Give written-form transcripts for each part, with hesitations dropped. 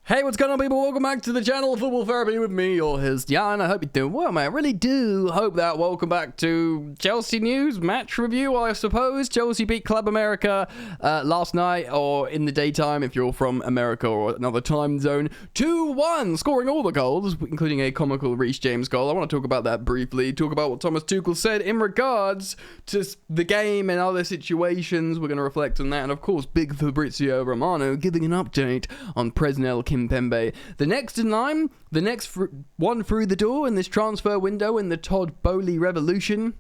Hey, what's going on, people? Welcome back to the channel, Football Therapy, with me, your host, Jan. I hope you're doing well, man. I really do hope that. Welcome back to Chelsea news, match review, I suppose. Chelsea beat Club America last night, or in the daytime, if you're from America or another time zone. 2-1, scoring all the goals, including a comical Reece James goal. I want to talk about that briefly, talk about what Thomas Tuchel said in regards to the game and other situations. We're going to reflect on that, and of course, big Fabrizio Romano giving an update on Presnel Kimpembe. The next in line, the next one through the door in this transfer window in the Todd Boehly revolution.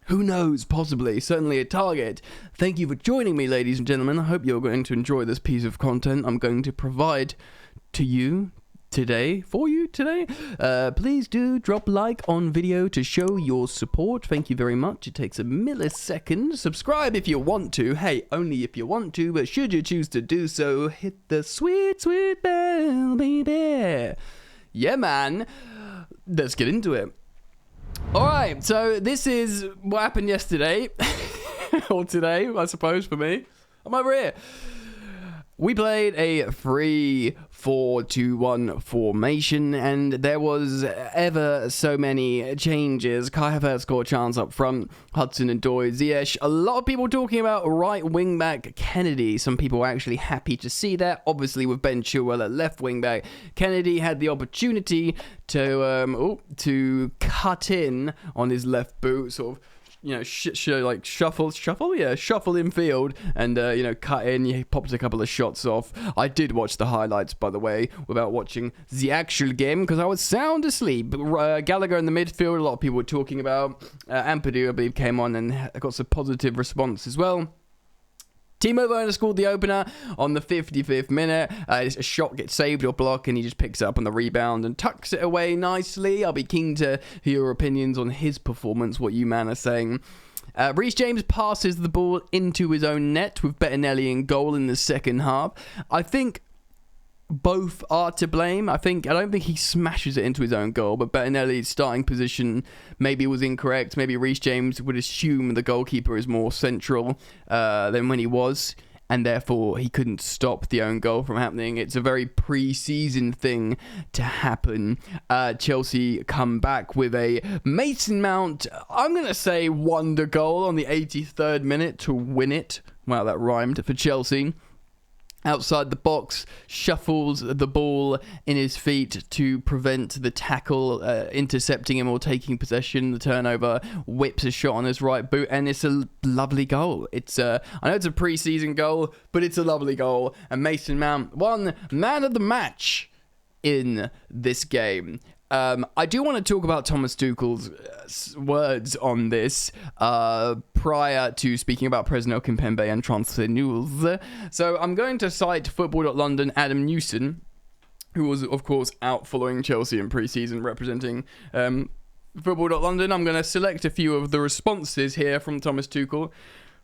Who knows, possibly, certainly a target. Thank you for joining me, ladies and gentlemen. I hope you're going to enjoy this piece of content I'm going to provide to you today, for you today. Please do drop like on video to show your support. Thank you very much. It takes a millisecond. Subscribe if you want to. Hey, only if you want to, but should you choose to do so, hit the sweet, sweet bell, baby. Yeah, man. Let's get into it. Alright, so this is what happened yesterday. Or today, I suppose, for me. I'm over here. We played a 3-4-2-1 formation, and there was ever so many changes. Kai Havertz got a chance up front, Hudson and Ziyech. A lot of people talking about right wing back Kennedy. Some people were actually happy to see that. Obviously, with Ben Chilwell at left wing back, Kennedy had the opportunity to cut in on his left boot, sort of. You know, shuffle in field and, cut in. He popped a couple of shots off. I did watch the highlights, by the way, without watching the actual game because I was sound asleep. Gallagher in the midfield, a lot of people were talking about. Ampadu, I believe, came on and got some positive response as well. Timo Werner scored the opener on the 55th minute. A shot gets saved or blocked, and he just picks it up on the rebound and tucks it away nicely. I'll be keen to hear your opinions on his performance, what you man are saying. Reece James passes the ball into his own net with Betinelli in goal in the second half. I think both are to blame. I don't think he smashes it into his own goal, but Betinelli's starting position maybe was incorrect. Maybe Reece James would assume the goalkeeper is more central than when he was, and therefore he couldn't stop the own goal from happening. It's a very pre-season thing to happen. Chelsea come back with a Mason Mount, I'm going to say, wonder goal on the 83rd minute to win it. Wow, that rhymed for Chelsea. Outside the box, shuffles the ball in his feet to prevent the tackle, intercepting him or taking possession. The turnover, whips a shot on his right boot, and it's a lovely goal. I know it's a pre-season goal, but it's a lovely goal. And Mason Mount won man of the match in this game. I do want to talk about Thomas Tuchel's words on this prior to speaking about Presnel Kimpembe and transfer news. So I'm going to cite Football.London Adam Newson, who was, of course, out following Chelsea in pre-season representing Football.London. I'm going to select a few of the responses here from Thomas Tuchel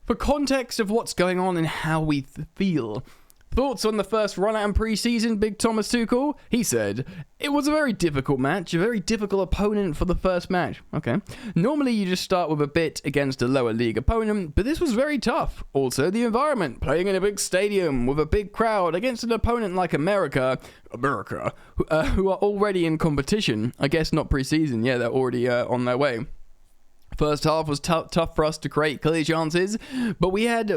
for context of what's going on and how we feel. Thoughts on the first run out in pre-season, big Thomas Tuchel? He said, it was a very difficult match, a very difficult opponent for the first match. Okay. Normally you just start with a bit against a lower league opponent, but this was very tough. Also, the environment, playing in a big stadium with a big crowd against an opponent like America, who are already in competition. I guess not pre-season, yeah, they're already on their way. First half was tough for us to create clear chances, but we had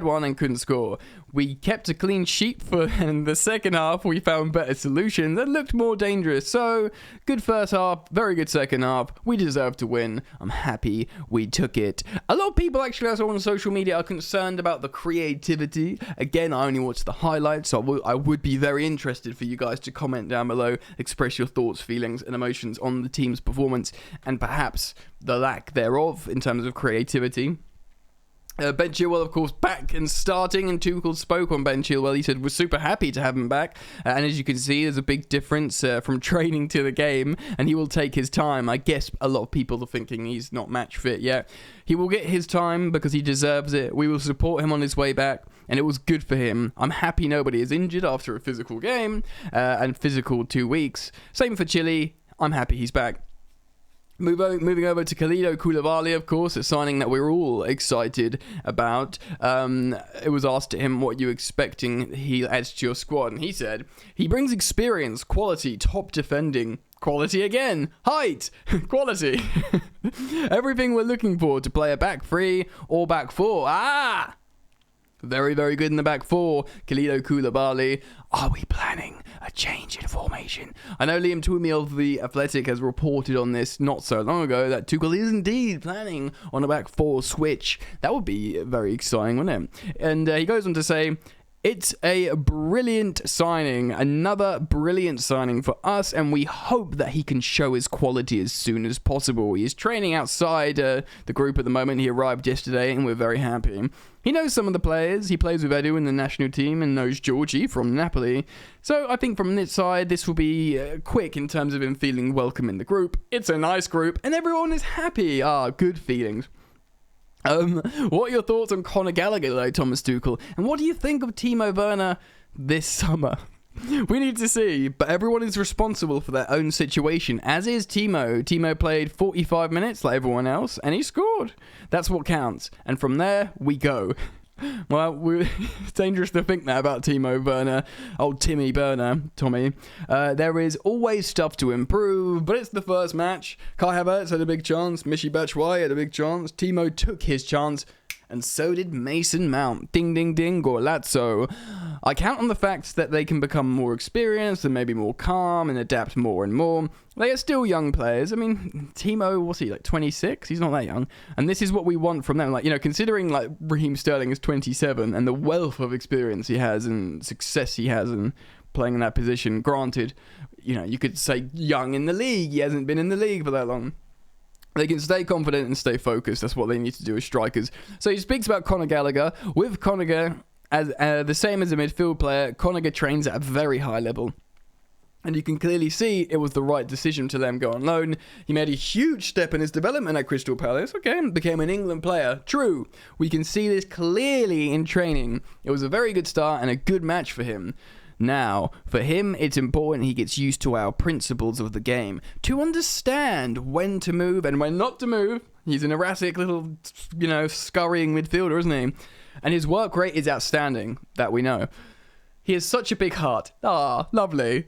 one and couldn't score. We kept a clean sheet in the second half. We found better solutions and looked more dangerous. So, good first half, very good second half. We deserve to win. I'm happy we took it. A lot of people actually, as on social media, are concerned about the creativity. Again, I only watched the highlights, so I would be very interested for you guys to comment down below, express your thoughts, feelings, and emotions on the team's performance, and perhaps the lack thereof in terms of creativity. Ben Chilwell, of course, back and starting, and Tuchel spoke on Ben Chilwell. He said, we're super happy to have him back, and as you can see, there's a big difference from training to the game, and he will take his time. I guess a lot of people are thinking he's not match fit yet. He will get his time because he deserves it. We will support him on his way back, and it was good for him. I'm happy nobody is injured after a physical game, and physical 2 weeks. Same for Chile. I'm happy he's back. Moving over to Koulibaly, of course, a signing that we're all excited about. It was asked to him what you're expecting he adds to your squad, and he said, he brings experience, quality, top defending, quality again, height, quality. Everything we're looking for to play a back three or back four. Very, very good in the back four. Koulibaly. Are we planning a change in formation? I know Liam Twomey of The Athletic has reported on this not so long ago that Tuchel is indeed planning on a back four switch. That would be very exciting, wouldn't it? And he goes on to say, it's a brilliant signing, another brilliant signing for us, and we hope that he can show his quality as soon as possible. He is training outside the group at the moment. He arrived yesterday, and we're very happy. He knows some of the players. He plays with Edu in the national team and knows Georgie from Napoli. So I think from this side, this will be quick in terms of him feeling welcome in the group. It's a nice group, and everyone is happy. Good feelings. What are your thoughts on Conor Gallagher, though, Thomas Tuchel? And what do you think of Timo Werner this summer? We need to see, but everyone is responsible for their own situation, as is Timo. Timo played 45 minutes like everyone else, and he scored. That's what counts. And from there, we go. Well, it's dangerous to think that about Timo Werner. Old Timmy Werner, Tommy. There is always stuff to improve, but it's the first match. Kai Havertz had a big chance. Michy Batshuayi had a big chance. Timo took his chance, and so did Mason Mount. Ding, ding, ding, Gorlazzo. I count on the fact that they can become more experienced and maybe more calm and adapt more and more. They are still young players. I mean, Timo, what's he, like 26? He's not that young. And this is what we want from them. Like, considering like Raheem Sterling is 27 and the wealth of experience he has and success he has in playing in that position, granted, you could say young in the league. He hasn't been in the league for that long. They can stay confident and stay focused. That's what they need to do as strikers. So he speaks about Conor Gallagher. With Conor, as the same as a midfield player, Conor trains at a very high level. And you can clearly see it was the right decision to let him go on loan. He made a huge step in his development at Crystal Palace. Okay, became an England player. True. We can see this clearly in training. It was a very good start and a good match for him. Now, for him, it's important he gets used to our principles of the game, to understand when to move and when not to move. He's an erratic little, scurrying midfielder, isn't he? And his work rate is outstanding, that we know. He has such a big heart. Lovely.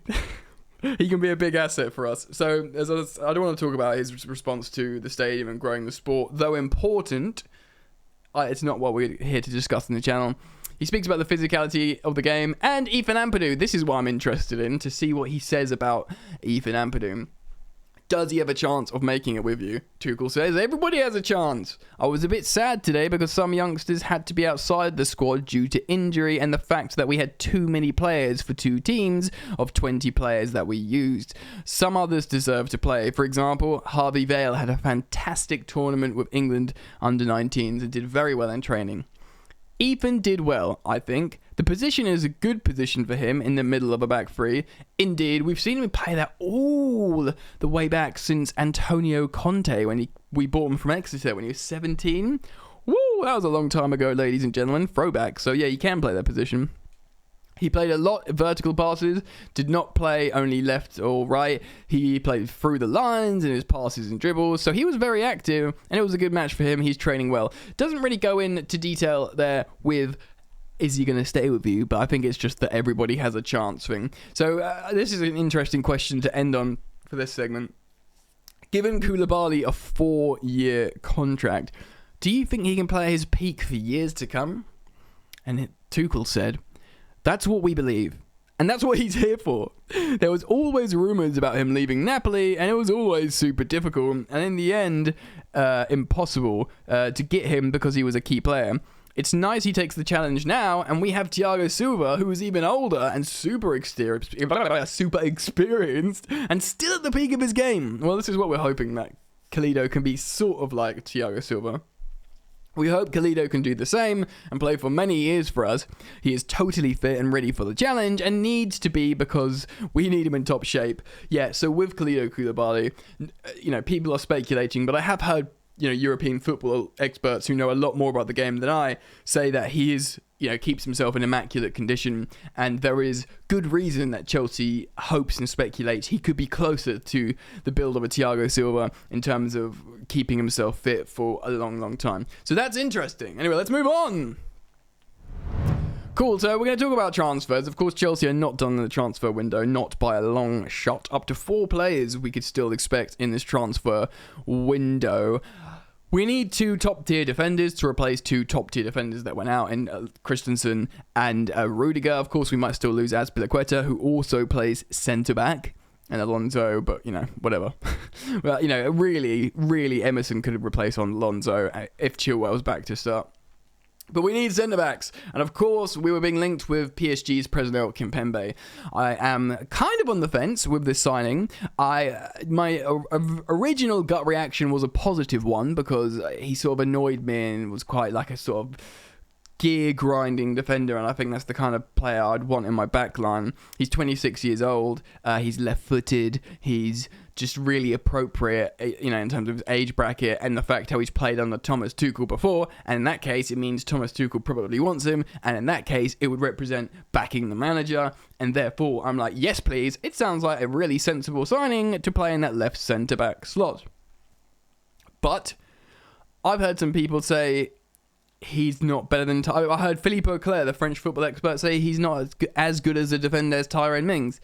He can be a big asset for us. So, I don't want to talk about his response to the stadium and growing the sport, though important. It's not what we're here to discuss in the channel. He speaks about the physicality of the game and Ethan Ampadu. This is what I'm interested in, to see what he says about Ethan Ampadu. Does he have a chance of making it with you? Tuchel says everybody has a chance. I was a bit sad today because some youngsters had to be outside the squad due to injury and the fact that we had too many players for two teams of 20 players that we used. Some others deserve to play. For example, Harvey Vale had a fantastic tournament with England under-19s and did very well in training. Ethan did well, I think. The position is a good position for him in the middle of a back three. Indeed, we've seen him play that all the way back since Antonio Conte, when we bought him from Exeter when he was 17. Woo, that was a long time ago, ladies and gentlemen. Throwback. So yeah, he can play that position. He played a lot of vertical passes, did not play only left or right. He played through the lines in his passes and dribbles, so he was very active, and it was a good match for him. He's training well. Doesn't really go into detail there with, is he going to stay with you? But I think it's just that everybody has a chance thing. So this is an interesting question to end on for this segment. Given Koulibaly a 4-year contract, do you think he can play his peak for years to come? And Tuchel said, that's what we believe. And that's what he's here for. There was always rumours about him leaving Napoli, and it was always super difficult, and in the end, impossible to get him because he was a key player. It's nice he takes the challenge now, and we have Thiago Silva, who is even older and super experienced, and still at the peak of his game. Well, this is what we're hoping, that Kalido can be sort of like Thiago Silva. We hope Kalido can do the same and play for many years for us. He is totally fit and ready for the challenge and needs to be because we need him in top shape. Yeah, so with Koulibaly, people are speculating, but I have heard, European football experts who know a lot more about the game than I say that he is, keeps himself in immaculate condition, and there is good reason that Chelsea hopes and speculates he could be closer to the build of a Thiago Silva in terms of keeping himself fit for a long, long time. So that's interesting. Anyway, let's move on. Cool, so we're going to talk about transfers. Of course, Chelsea are not done in the transfer window, not by a long shot. Up to 4 players we could still expect in this transfer window. We need 2 top-tier defenders to replace 2 top-tier defenders that went out in Christensen and Rudiger. Of course, we might still lose Azpilicueta, who also plays centre-back, and Alonso, but, whatever. Well, really, really, Emerson could replace Alonso if Chilwell's back to start. But we need centre-backs. And of course, we were being linked with PSG's Presnel Kimpembe. I am kind of on the fence with this signing. My original gut reaction was a positive one because he sort of annoyed me and was quite like a sort of gear-grinding defender, and I think that's the kind of player I'd want in my backline. He's 26 years old. He's left-footed. He's just really appropriate, in terms of his age bracket and the fact how he's played under Thomas Tuchel before. And in that case, it means Thomas Tuchel probably wants him. And in that case, it would represent backing the manager. And therefore, I'm like, yes, please. It sounds like a really sensible signing to play in that left centre-back slot. But I've heard some people say he's not better than... I heard Philippe Auclair, the French football expert, say he's not as good as a defender as Tyrone Mings.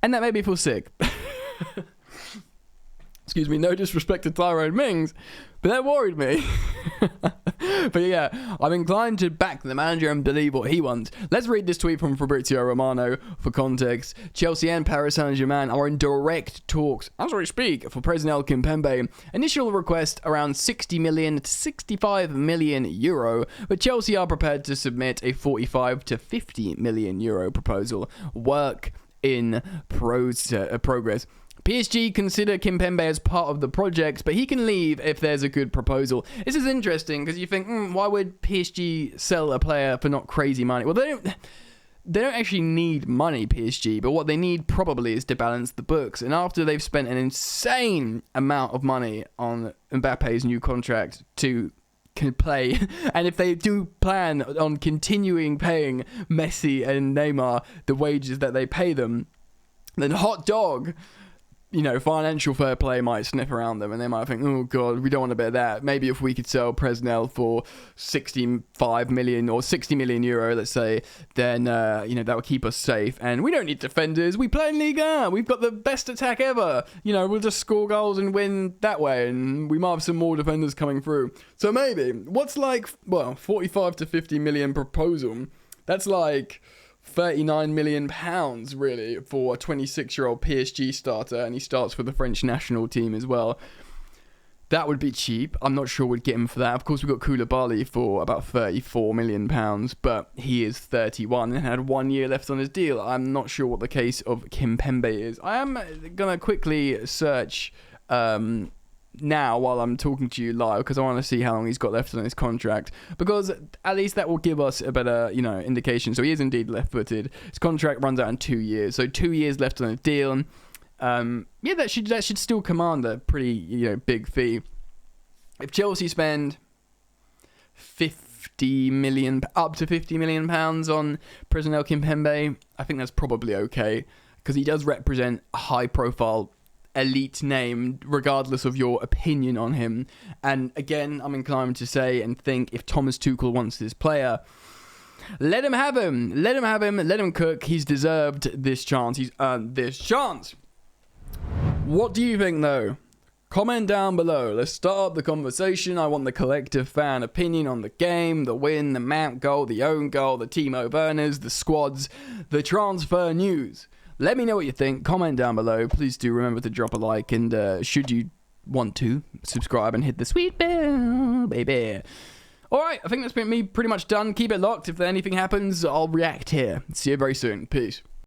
And that made me feel sick. Excuse me, no disrespect to Tyrone Mings, but that worried me. But yeah, I'm inclined to back the manager and believe what he wants. Let's read this tweet from Fabrizio Romano for context. Chelsea and Paris Saint-Germain are in direct talks, as we speak, for Presnel Kimpembe. Initial request around 60 million to 65 million euro, but Chelsea are prepared to submit a 45 to 50 million euro proposal. Work in progress. PSG consider Kimpembe as part of the project, but he can leave if there's a good proposal. This is interesting because you think, why would PSG sell a player for not crazy money? Well, they don't actually need money, PSG, but what they need probably is to balance the books. And after they've spent an insane amount of money on Mbappe's new contract to play, and if they do plan on continuing paying Messi and Neymar the wages that they pay them, then hot dog, financial fair play might sniff around them, and they might think, oh god, we don't want a bit of that. Maybe if we could sell Presnel for 65 million or 60 million euro, let's say, then that would keep us safe. And we don't need defenders. We play in Ligue 1. We've got the best attack ever. We'll just score goals and win that way, and we might have some more defenders coming through. So maybe what's 45 to 50 million proposal? That's like 39 million pounds really for a 26-year-old PSG starter, and he starts for the French national team as well. That would be cheap. I'm not sure we'd get him for that. Of course, we've got Koulibaly for about 34 million pounds, but he is 31 and had 1 year left on his deal. I'm not sure what the case of Kimpembe is. I am gonna quickly search now while I'm talking to you live, because I want to see how long he's got left on his contract, because at least that will give us a better indication. So he is indeed left-footed. His contract runs out in 2 years, so 2 years left on his deal. That should still command a pretty big fee. If Chelsea spend 50 million up to 50 million pounds on Presnel Kimpembe, I think that's probably okay, because he does represent a high-profile elite name, regardless of your opinion on him. And again, I'm inclined to say and think, if Thomas Tuchel wants this player, let him have him. Let him cook. He's deserved this chance. He's earned this chance. What do you think, though? Comment down below. Let's start the conversation. I want the collective fan opinion on the game, the win, the Mount goal, the own goal, the Timo Werners, the squads, the transfer news. Let me know what you think. Comment down below. Please do remember to drop a like, and should you want to, subscribe and hit the sweet bell, baby. Alright, I think that's been me pretty much done. Keep it locked. If anything happens, I'll react here. See you very soon. Peace.